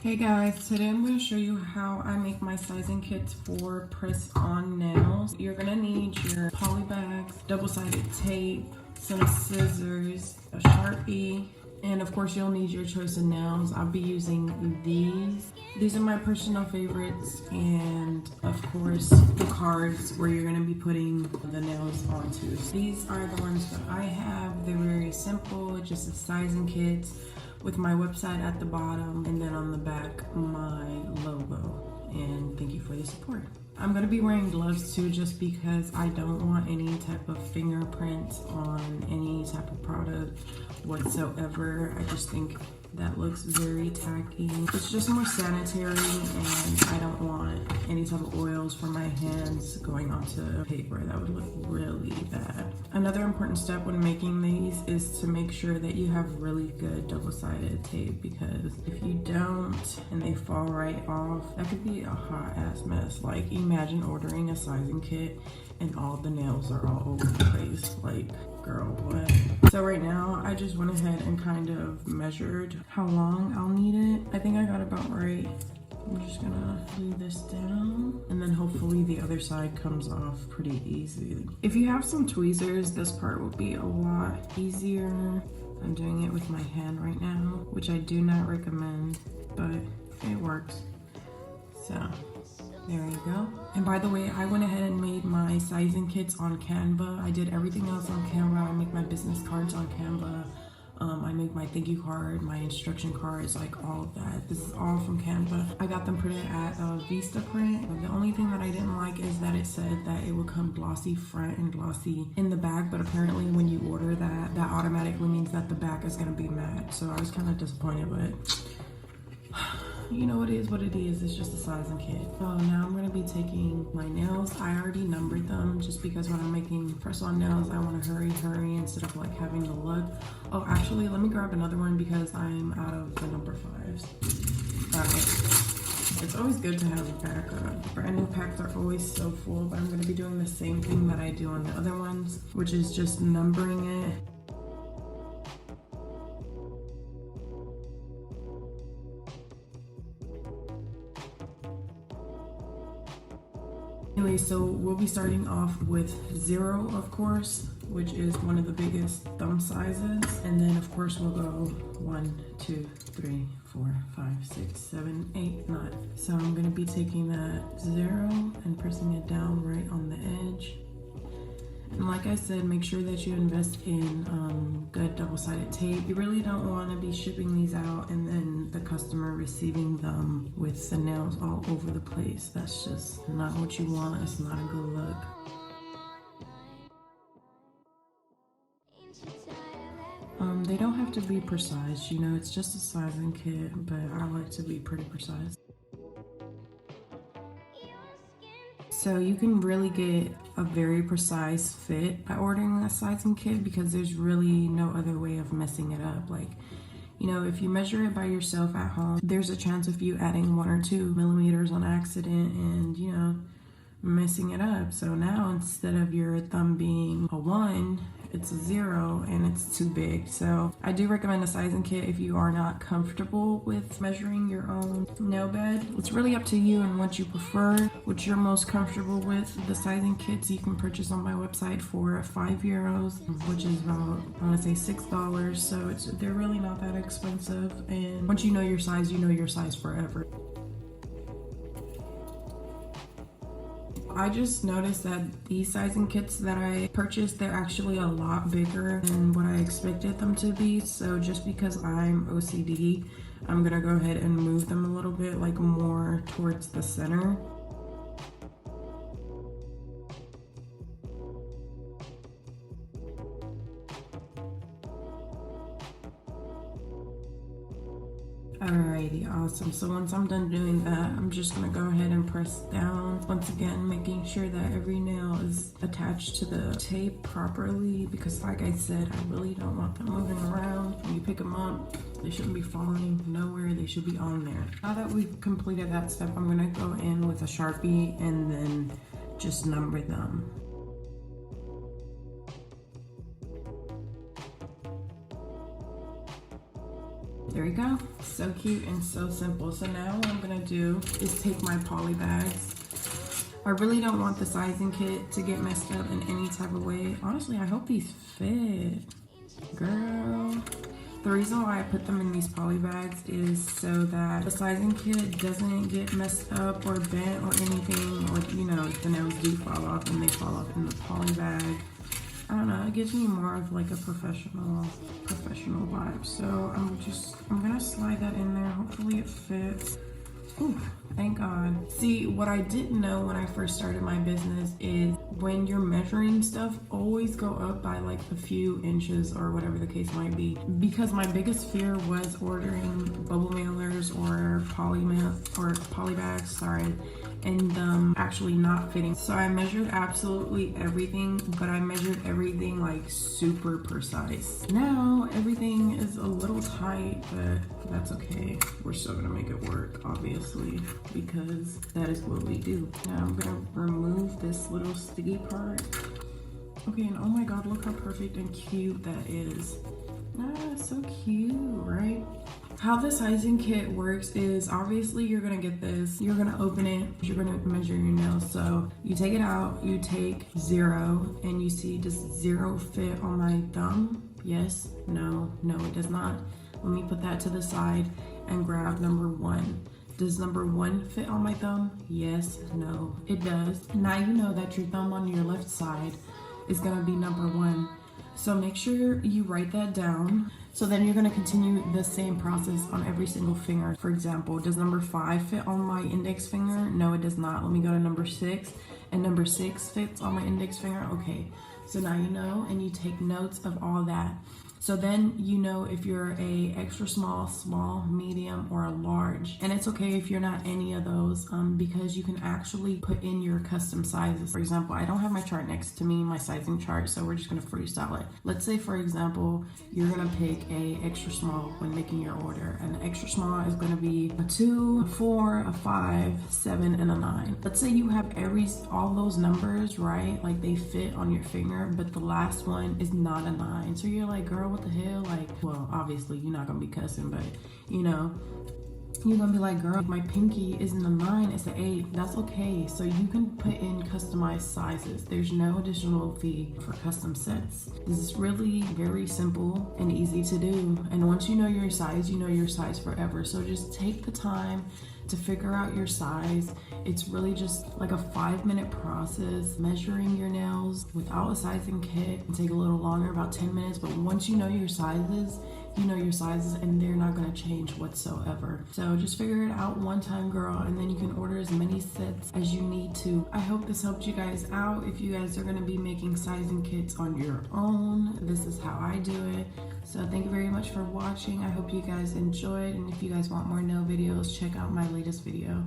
Hey guys, today I'm going to show you how I make my sizing kits for press-on nails. You're going to need your Polybags, double-sided tape, some scissors, a Sharpie, and of course you'll need your choice of nails. I'll be using these. These are my personal favorites, and of course the cards where you're going to be putting the nails onto. These are the ones that I have. They're very simple, just a sizing kit with my website at the bottom, and then on the back my logo, and thank you for the support. I'm going to be wearing gloves too, just because I don't want any type of fingerprints on any type of product whatsoever. I just think that looks very tacky. It's just more sanitary, and I don't want any type of oils from my hands going onto paper. That would look really bad. Another important step when making these is to make sure that you have really good double-sided tape, because if you don't and they fall right off, that could be a hot ass mess. Like, imagine ordering a sizing kit and all the nails are all over the place. Like, girl, what? So right now I just went ahead and kind of measured how long I'll need it. I think I got about right. I'm just gonna glue this down, and then hopefully the other side comes off pretty easily. If you have some tweezers, this part will be a lot easier. I'm doing it with my hand right now, which I do not recommend, but it works. So there you go. And by the way, I went ahead and made my sizing kits on Canva. I did everything else on Canva. I make my business cards on Canva. I make my thank you card, my instruction cards, like all of that. This is all from Canva. I got them printed at Vistaprint. The only thing that I didn't like is that it said that it would come glossy front and glossy in the back, but apparently when you order that, that automatically means that the back is gonna be matte. So I was kind of disappointed, but you know, it is what it is. It's just a sizing kit. So now I'm going to be taking my nails. I already numbered them just because when I'm making press-on nails, I want to hurry instead of like having to look. Oh, actually, let me grab another one because I'm out of the number 5s. It's always good to have a backup. Brand new packs are always so full, but I'm going to be doing the same thing that I do on the other ones, which is just numbering it. Anyway, so we'll be starting off with 0, of course, which is one of the biggest thumb sizes. And then, of course, we'll go 1, 2, 3, 4, 5, 6, 7, 8, 9. So I'm going to be taking that 0 and pressing it down right on the edge. And like I said, make sure that you invest in good double-sided tape. You really don't want to be shipping these out and then the customer receiving them with the nails all over the place. That's just not what you want. It's not a good look. They don't have to be precise, you know, it's just a sizing kit, but I like to be pretty precise. So you can really get a very precise fit by ordering a sizing kit, because there's really no other way of messing it up. Like, you know, if you measure it by yourself at home, there's a chance of you adding 1 or 2 millimeters on accident and, you know, messing it up. So now instead of your thumb being a 1, it's a 0 and it's too big. So I do recommend a sizing kit if you are not comfortable with measuring your own nail bed. It's really up to you and what you prefer, what you're most comfortable with. The sizing kits you can purchase on my website for €5, which is about, I want to say $6. So they're really not that expensive. And once you know your size forever. I just noticed that these sizing kits that I purchased, they're actually a lot bigger than what I expected them to be. So just because I'm OCD, I'm gonna go ahead and move them a little bit, like more towards the center. Alrighty, awesome. So once I'm done doing that, I'm just gonna go ahead and press down. Once again, making sure that every nail is attached to the tape properly, because like I said, I really don't want them moving around. When you pick them up, they shouldn't be falling nowhere. They should be on there. Now that we've completed that step, I'm gonna go in with a Sharpie and then just number them. There you go. So cute and so simple. So now what I'm gonna do is take my Polybags. I really don't want the sizing kit to get messed up in any type of way. Honestly, I hope these fit, girl. The reason why I put them in these Polybags is so that the sizing kit doesn't get messed up or bent or anything, or you know, the nails do fall off and they fall off in the Polybag. I don't know, it gives me more of like a professional vibe. So I'm gonna slide that in there. Hopefully it fits. Ooh, thank God. See, what I didn't know when I first started my business is when you're measuring stuff, always go up by like a few inches or whatever the case might be. Because my biggest fear was ordering bubble mailers or polybags, sorry, and actually not fitting. So I measured absolutely everything, but I measured everything like super precise. Now everything is a little tight, but that's okay. We're still gonna make it work, obviously, because that is what we do. Now I'm gonna remove this little sticky part. Okay, and oh my God, look how perfect and cute that is. Ah, so cute, right? How the sizing kit works is obviously you're gonna get this, you're gonna open it, you're gonna measure your nails. So you take it out, you take 0, and you see, does 0 fit on my thumb? Yes, no, no it does not. Let me put that to the side and grab number 1. Does number 1 fit on my thumb? Yes, no, it does. Now you know that your thumb on your left side is gonna be number 1. So make sure you write that down. So then you're gonna continue the same process on every single finger. For example, does number 5 fit on my index finger? No, it does not. Let me go to number 6, and number 6 fits on my index finger. Okay, so now you know, and you take notes of all that. So then you know if you're a extra small, small, medium, or a large. And it's okay if you're not any of those because you can actually put in your custom sizes. For example, I don't have my chart next to me, my sizing chart, so we're just gonna freestyle it. Let's say, for example, you're gonna pick a extra small when making your order. And the extra small is gonna be a 2, a 4, a 5, 7, and a 9. Let's say you have all those numbers, right? Like they fit on your finger, but the last one is not a 9. So you're like, girl, what the hell? Like, well, obviously you're not gonna be cussing, but you know, you're gonna be like, girl, my pinky isn't a 9, it's an 8. That's okay. So you can put in customized sizes. There's no additional fee for custom sets. This is really very simple and easy to do. And once you know your size, you know your size forever. So just take the time to figure out your size. It's really just like a 5-minute process. Measuring your nails without a sizing kit can take a little longer, about 10 minutes, but once you know your sizes, you know your sizes, and they're not gonna change whatsoever. So just figure it out one time, girl, and then you can order as many sets as you need to. I hope this helped you guys out. If you guys are gonna be making sizing kits on your own, this is how I do it. So thank you very much for watching. I hope you guys enjoyed, and if you guys want more nail videos, check out my latest video.